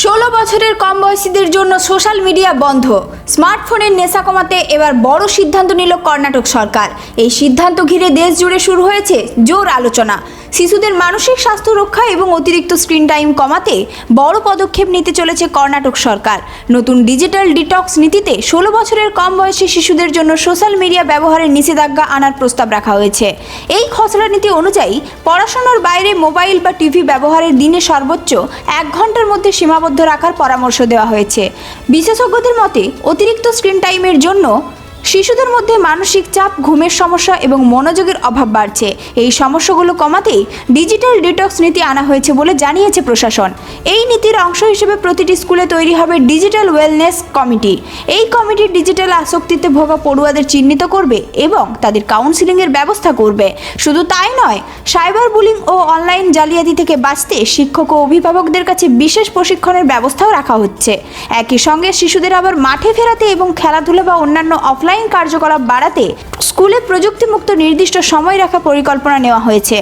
16 বছরের কম বয়সীদের জন্য সোশ্যাল মিডিয়া বন্ধ। স্মার্টফোনের নেশা কমাতে এবার বড় সিদ্ধান্ত নিল কর্ণাটক সরকার। এই সিদ্ধান্ত ঘিরে দেশ জুড়ে শুরু হয়েছে জোর আলোচনা। শিশুদের মানসিক স্বাস্থ্য রক্ষা এবং অতিরিক্ত স্ক্রিন টাইম কমাতে বড় পদক্ষেপ নিতে চলেছে কর্ণাটক সরকার। নতুন ডিজিটাল ডিটক্স নীতিতে 16 বছরের কম বয়সী শিশুদের জন্য সোশ্যাল মিডিয়া ব্যবহারের নিষেধাজ্ঞা আনার প্রস্তাব রাখা হয়েছে। এই খসড়া নীতি অনুযায়ী পড়াশোনার বাইরে মোবাইল বা টিভি ব্যবহারের দিনে সর্বোচ্চ 1 ঘন্টার মধ্যে সীমাবদ্ধ রাখার পরামর্শ দেওয়া হয়েছে। বিশেষজ্ঞদের মতে অতিরিক্ত স্ক্রিন টাইমের জন্য শিশুদের মধ্যে মানসিক চাপ, ঘুমের সমস্যা এবং মনোযোগের অভাব বাড়ছে। এই সমস্যাগুলো কমাতেই ডিজিটাল ডিটক্স নীতি আনা হয়েছে বলে জানিয়েছে প্রশাসন। এই নীতির অংশ হিসেবে প্রতিটি স্কুলে তৈরি হবে ডিজিটাল ওয়েলনেস কমিটি। এই কমিটি ডিজিটাল আসক্তিতে ভোগা পড়ুয়াদের চিহ্নিত করবে এবং তাদের কাউন্সিলিংয়ের ব্যবস্থা করবে। শুধু তাই নয়, সাইবার বুলিং ও অনলাইন জালিয়াতি থেকে বাঁচতে শিক্ষক ও অভিভাবকদের কাছে বিশেষ প্রশিক্ষণের ব্যবস্থাও রাখা হচ্ছে। একই সঙ্গে শিশুদের আবার মাঠে ফেরাতে এবং খেলাধুলা বা অন্যান্য অফলাইন কার্যকলাপ বাড়াতে স্কুলে প্রযুক্তিমুক্ত নির্দিষ্ট সময় রাখার পরিকল্পনা নেওয়া হয়েছে।